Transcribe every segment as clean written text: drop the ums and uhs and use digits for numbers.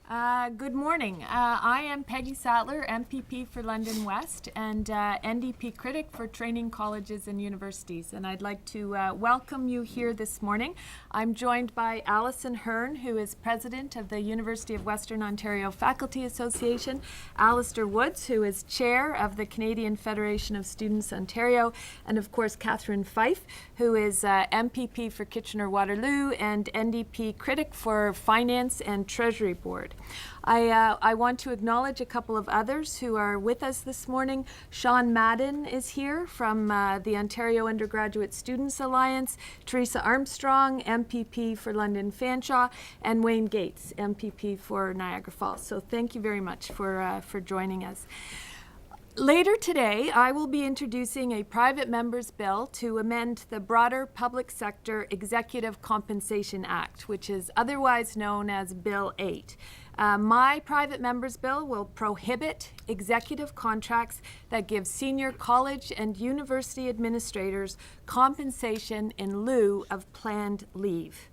Good morning. I am Peggy Sattler, MPP for London West and NDP critic for training colleges and universities. And I'd like to welcome you here this morning. I'm joined by Alison Hearn, who is president of the University of Western Ontario Faculty Association, Alistair Woods, who is chair of the Canadian Federation of Students Ontario, and of course Catherine Fife, who is MPP for Kitchener-Waterloo and NDP critic for Finance and Treasury Board. I want to acknowledge a couple of others who are with us this morning. Sean Madden is here from the Ontario Undergraduate Students Alliance, Teresa Armstrong, MPP for London Fanshawe, and Wayne Gates, MPP for Niagara Falls. So thank you very much for joining us. Later today, I will be introducing a private member's bill to amend the broader Public Sector Executive Compensation Act, which is otherwise known as Bill 8. My private member's bill will prohibit executive contracts that give senior college and university administrators compensation in lieu of planned leave.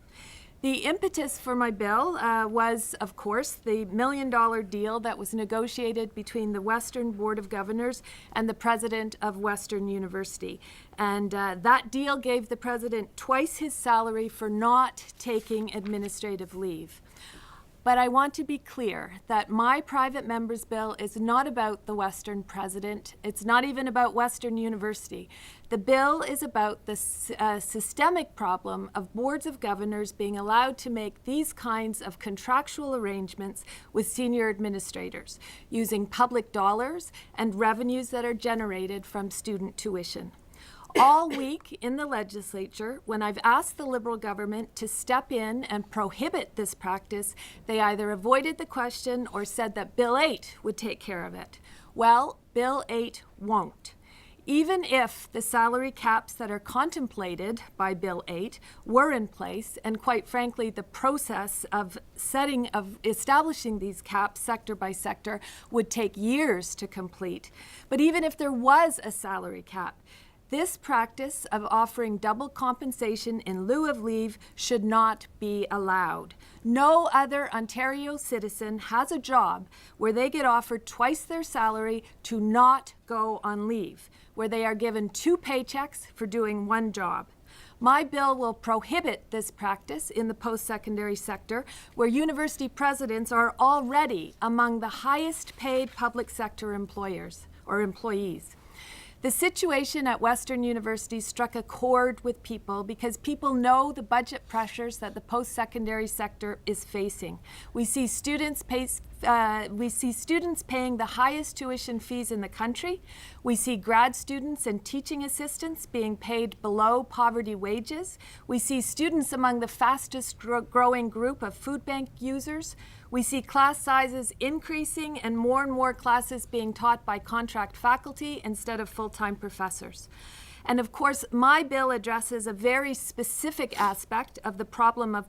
The impetus for my bill was, of course, the $1 million deal that was negotiated between the Western Board of Governors and the president of Western University. And that deal gave the president twice his salary for not taking administrative leave. But I want to be clear that my private member's bill is not about the Western president. It's not even about Western University. The bill is about the systemic problem of boards of governors being allowed to make these kinds of contractual arrangements with senior administrators using public dollars and revenues that are generated from student tuition. All week in the legislature, when I've asked the Liberal government to step in and prohibit this practice, they either avoided the question or said that Bill 8 would take care of it. Well, Bill 8 won't. Even if the salary caps that are contemplated by Bill 8 were in place, and quite frankly, the process of establishing these caps sector by sector would take years to complete. But even if there was a salary cap, this practice of offering double compensation in lieu of leave should not be allowed. No other Ontario citizen has a job where they get offered twice their salary to not go on leave, where they are given 2 paychecks for doing one job. My bill will prohibit this practice in the post-secondary sector, where university presidents are already among the highest paid public sector employers or employees. The situation at Western University struck a chord with people because people know the budget pressures that the post-secondary sector is facing. We see students paying the highest tuition fees in the country. We see grad students and teaching assistants being paid below poverty wages. We see students among the fastest growing group of food bank users. We see class sizes increasing and more classes being taught by contract faculty instead of full-time professors. And of course, my bill addresses a very specific aspect of the problem of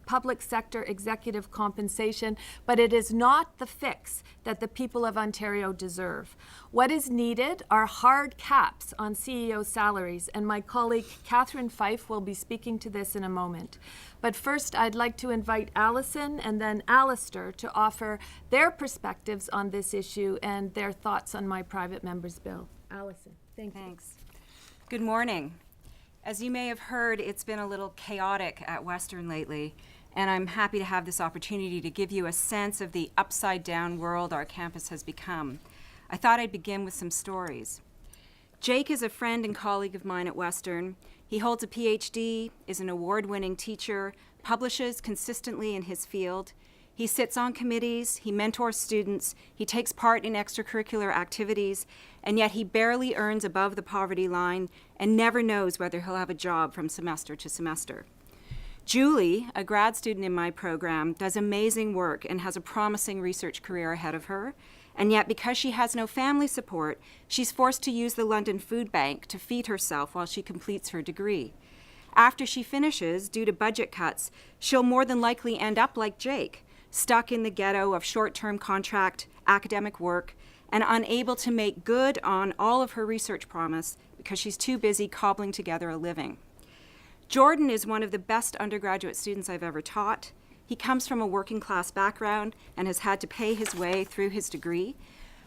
public sector executive compensation, but it is not the fix that the people of Ontario deserve. What is needed are hard caps on CEO salaries, and my colleague Catherine Fife will be speaking to this in a moment. But first, I'd like to invite Alison and then Alistair to offer their perspectives on this issue and their thoughts on my private member's bill. Alison, thank you. Thanks. Good morning. As you may have heard, it's been a little chaotic at Western lately, and I'm happy to have this opportunity to give you a sense of the upside-down world our campus has become. I thought I'd begin with some stories. Jake is a friend and colleague of mine at Western. He holds a PhD, is an award-winning teacher, publishes consistently in his field. He sits on committees, he mentors students, he takes part in extracurricular activities, and yet he barely earns above the poverty line and never knows whether he'll have a job from semester to semester. Julie, a grad student in my program, does amazing work and has a promising research career ahead of her, and yet because she has no family support, she's forced to use the London Food Bank to feed herself while she completes her degree. After she finishes, due to budget cuts, she'll more than likely end up like Jake, stuck in the ghetto of short-term contract academic work and unable to make good on all of her research promise because she's too busy cobbling together a living. Jordan is one of the best undergraduate students I've ever taught. He comes from a working class background and has had to pay his way through his degree.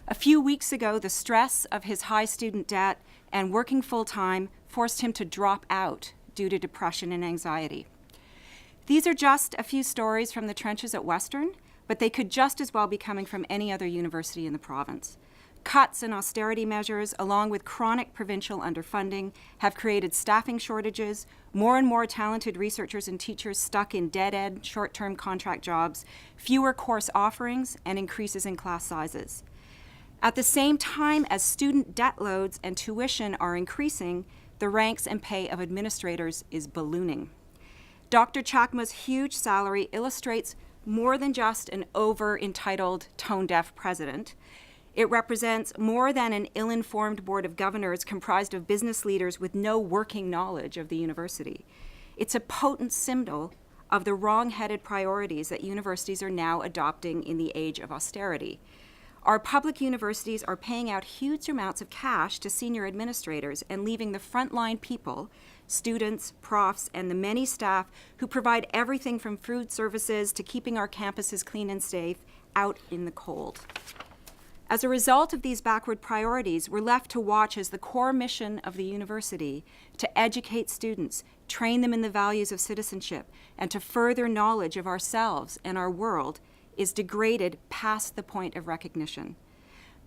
A few weeks ago, the stress of his high student debt and working full-time forced him to drop out due to depression and anxiety. These are just a few stories from the trenches at Western, but they could just as well be coming from any other university in the province. Cuts and austerity measures, along with chronic provincial underfunding, have created staffing shortages, more and more talented researchers and teachers stuck in dead-end, short-term contract jobs, fewer course offerings, and increases in class sizes. At the same time as student debt loads and tuition are increasing, the ranks and pay of administrators is ballooning. Dr. Chakma's huge salary illustrates more than just an over-entitled, tone-deaf president. It represents more than an ill-informed board of governors comprised of business leaders with no working knowledge of the university. It's a potent symbol of the wrong-headed priorities that universities are now adopting in the age of austerity. Our public universities are paying out huge amounts of cash to senior administrators and leaving the frontline people, students, profs, and the many staff who provide everything from food services to keeping our campuses clean and safe out in the cold. As a result of these backward priorities, we're left to watch as the core mission of the university to educate students, train them in the values of citizenship, and to further knowledge of ourselves and our world is degraded past the point of recognition.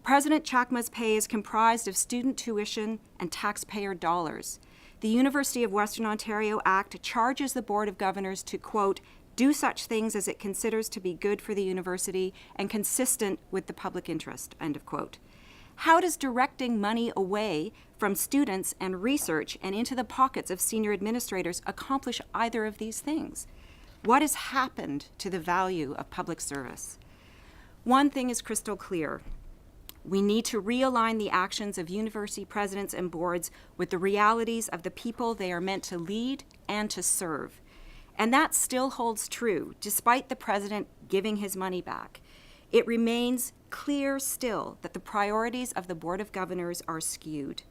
President Chakma's pay is comprised of student tuition and taxpayer dollars. The University of Western Ontario Act charges the Board of Governors to, quote, do such things as it considers to be good for the university and consistent with the public interest, end of quote. How does directing money away from students and research and into the pockets of senior administrators accomplish either of these things? What has happened to the value of public service? One thing is crystal clear. We need to realign the actions of university presidents and boards with the realities of the people they are meant to lead and to serve. And that still holds true, despite the president giving his money back. It remains clear still that the priorities of the Board of Governors are skewed.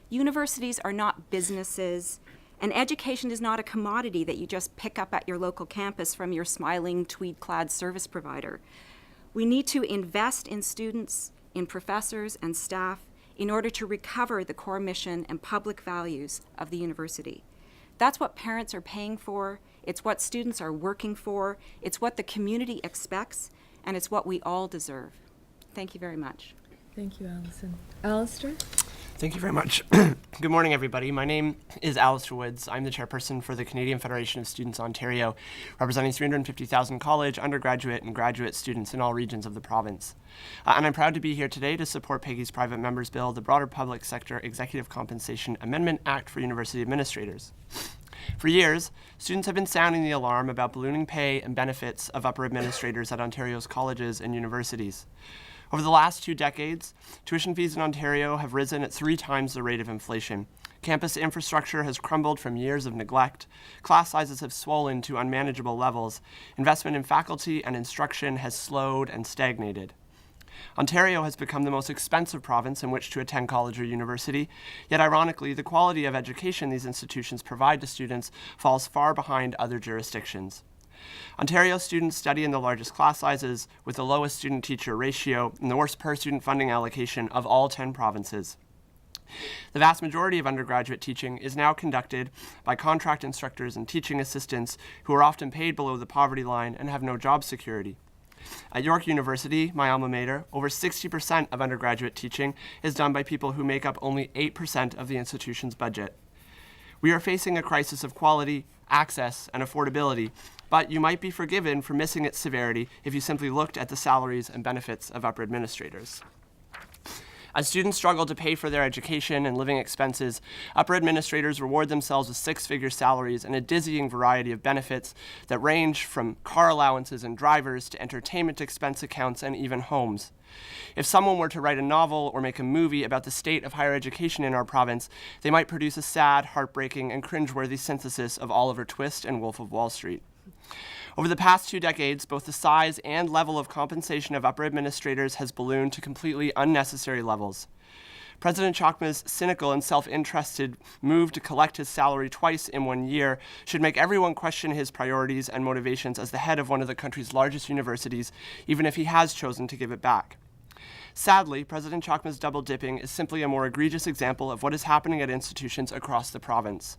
Universities are not businesses, and education is not a commodity that you just pick up at your local campus from your smiling, tweed-clad service provider. We need to invest in students, in professors and staff in order to recover the core mission and public values of the university. That's what parents are paying for, it's what students are working for, it's what the community expects, and it's what we all deserve. Thank you very much. Thank you, Allison. Alistair? Thank you very much. Good morning, everybody. My name is Alistair Woods. I'm the chairperson for the Canadian Federation of Students Ontario, representing 350,000 college, undergraduate, and graduate students in all regions of the province. And I'm proud to be here today to support Peggy's private members bill, the broader public sector Executive Compensation Amendment Act for University Administrators. For years, students have been sounding the alarm about ballooning pay and benefits of upper administrators at Ontario's colleges and universities. Over the last 2 decades, tuition fees in Ontario have risen at 3 times the rate of inflation. Campus infrastructure has crumbled from years of neglect. Class sizes have swollen to unmanageable levels. Investment in faculty and instruction has slowed and stagnated. Ontario has become the most expensive province in which to attend college or university, yet ironically, the quality of education these institutions provide to students falls far behind other jurisdictions. Ontario students study in the largest class sizes with the lowest student-teacher ratio and the worst per-student funding allocation of all 10 provinces. The vast majority of undergraduate teaching is now conducted by contract instructors and teaching assistants who are often paid below the poverty line and have no job security. At York University, my alma mater, over 60% of undergraduate teaching is done by people who make up only 8% of the institution's budget. We are facing a crisis of quality, access, and affordability, but you might be forgiven for missing its severity if you simply looked at the salaries and benefits of upper administrators. As students struggle to pay for their education and living expenses, upper administrators reward themselves with 6-figure salaries and a dizzying variety of benefits that range from car allowances and drivers to entertainment expense accounts and even homes. If someone were to write a novel or make a movie about the state of higher education in our province, they might produce a sad, heartbreaking, and cringeworthy synthesis of Oliver Twist and Wolf of Wall Street. Over the past 2 decades, both the size and level of compensation of upper administrators has ballooned to completely unnecessary levels. President Chokma's cynical and self-interested move to collect his salary twice in 1 year should make everyone question his priorities and motivations as the head of one of the country's largest universities, even if he has chosen to give it back. Sadly, President Chokma's double dipping is simply a more egregious example of what is happening at institutions across the province.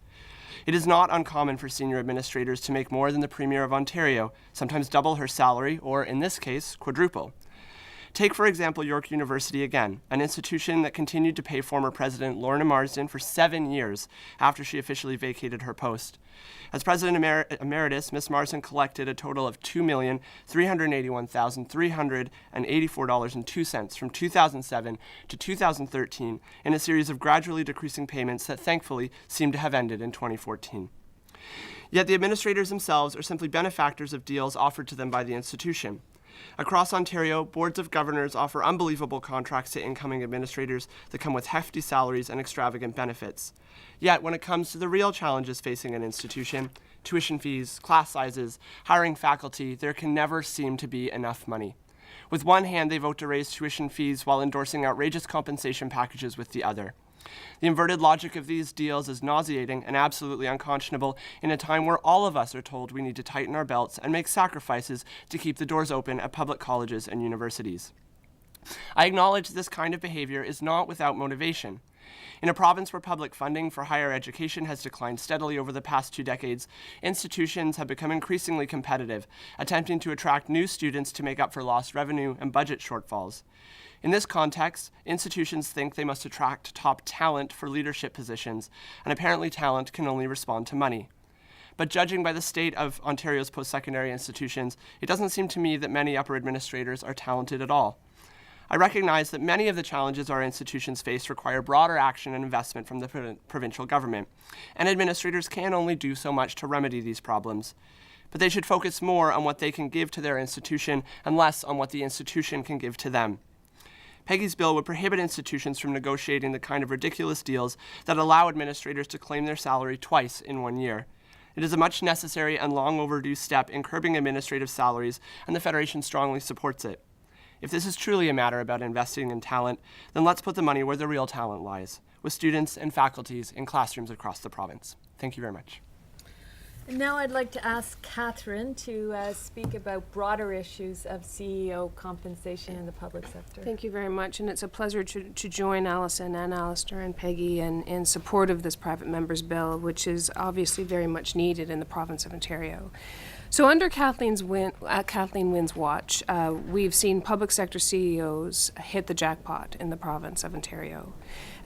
It is not uncommon for senior administrators to make more than the Premier of Ontario, sometimes double her salary, or in this case, quadruple. Take, for example, York University again, an institution that continued to pay former President Lorna Marsden for 7 years after she officially vacated her post. As President Emeritus, Ms. Marsden collected a total of $2,381,384.02 from 2007 to 2013 in a series of gradually decreasing payments that thankfully seem to have ended in 2014. Yet the administrators themselves are simply benefactors of deals offered to them by the institution. Across Ontario, boards of governors offer unbelievable contracts to incoming administrators that come with hefty salaries and extravagant benefits. Yet, when it comes to the real challenges facing an institution, tuition fees, class sizes, hiring faculty, there can never seem to be enough money. With one hand, they vote to raise tuition fees while endorsing outrageous compensation packages with the other. The inverted logic of these deals is nauseating and absolutely unconscionable in a time where all of us are told we need to tighten our belts and make sacrifices to keep the doors open at public colleges and universities. I acknowledge this kind of behavior is not without motivation. In a province where public funding for higher education has declined steadily over the past 2 decades, institutions have become increasingly competitive, attempting to attract new students to make up for lost revenue and budget shortfalls. In this context, institutions think they must attract top talent for leadership positions, and apparently talent can only respond to money. But judging by the state of Ontario's post-secondary institutions, it doesn't seem to me that many upper administrators are talented at all. I recognize that many of the challenges our institutions face require broader action and investment from the provincial government, and administrators can only do so much to remedy these problems. But they should focus more on what they can give to their institution and less on what the institution can give to them. Peggy's bill would prohibit institutions from negotiating the kind of ridiculous deals that allow administrators to claim their salary twice in 1 year. It is a much necessary and long overdue step in curbing administrative salaries, and the Federation strongly supports it. If this is truly a matter about investing in talent, then let's put the money where the real talent lies, with students and faculties in classrooms across the province. Thank you very much. And now I'd like to ask Catherine to speak about broader issues of CEO compensation in the public sector. Thank you very much, and it's a pleasure to join Alison and Alistair and Peggy in support of this private member's bill, which is obviously very much needed in the province of Ontario. So under Kathleen Wynne's watch, we've seen public sector CEOs hit the jackpot in the province of Ontario.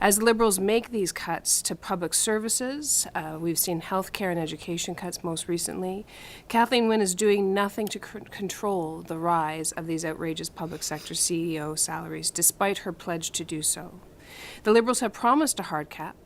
As Liberals make these cuts to public services, we've seen healthcare and education cuts most recently, Kathleen Wynne is doing nothing to control the rise of these outrageous public sector CEO salaries, despite her pledge to do so. The Liberals have promised a hard cap.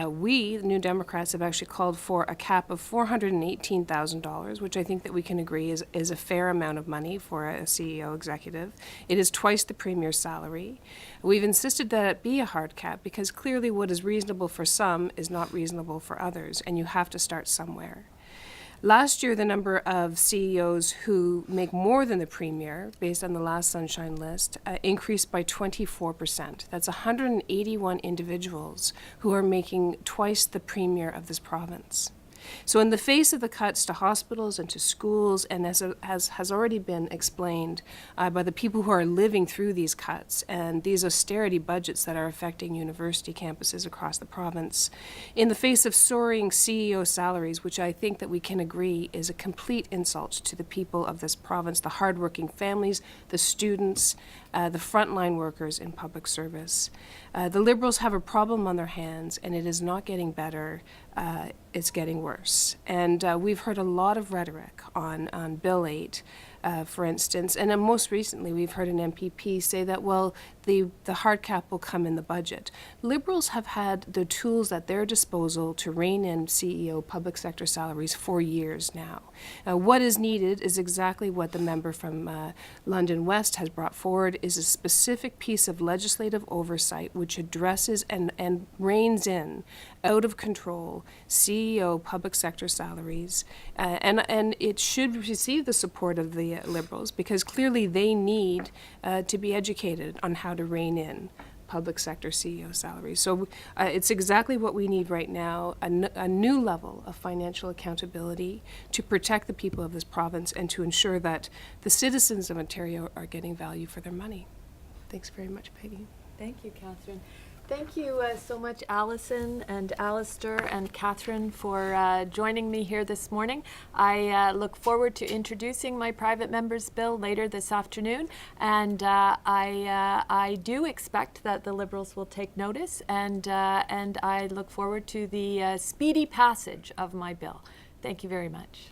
We, the New Democrats, have actually called for a cap of $418,000, which I think that we can agree is a fair amount of money for a CEO executive. It is twice the Premier's salary. We've insisted that it be a hard cap because clearly what is reasonable for some is not reasonable for others, and you have to start somewhere. Last year, the number of CEOs who make more than the Premier, based on the last Sunshine List, increased by 24%. That's 181 individuals who are making twice the Premier of this province. So in the face of the cuts to hospitals and to schools, and as has already been explained by the people who are living through these cuts and these austerity budgets that are affecting university campuses across the province, in the face of soaring CEO salaries, which I think that we can agree is a complete insult to the people of this province, the hardworking families, the students, the frontline workers in public service. The Liberals have a problem on their hands, and it is not getting better. It's getting worse. And we've heard a lot of rhetoric on Bill 8, for instance, and then most recently we've heard an MPP say that, well, the hard cap will come in the budget. Liberals have had the tools at their disposal to rein in CEO public sector salaries for years now. What is needed is exactly what the member from London West has brought forward, is a specific piece of legislative oversight which addresses and reins in out of control CEO public sector salaries, and it should receive the support of the Liberals because clearly they need to be educated on how to rein in public sector CEO salaries. So it's exactly what we need right now, a new level of financial accountability to protect the people of this province and to ensure that the citizens of Ontario are getting value for their money. Thanks very much, Peggy. Thank you, Catherine. Thank you so much, Alison and Alistair and Catherine, for joining me here this morning. I look forward to introducing my private members bill later this afternoon, and I do expect that the Liberals will take notice, and I look forward to the speedy passage of my bill. Thank you very much.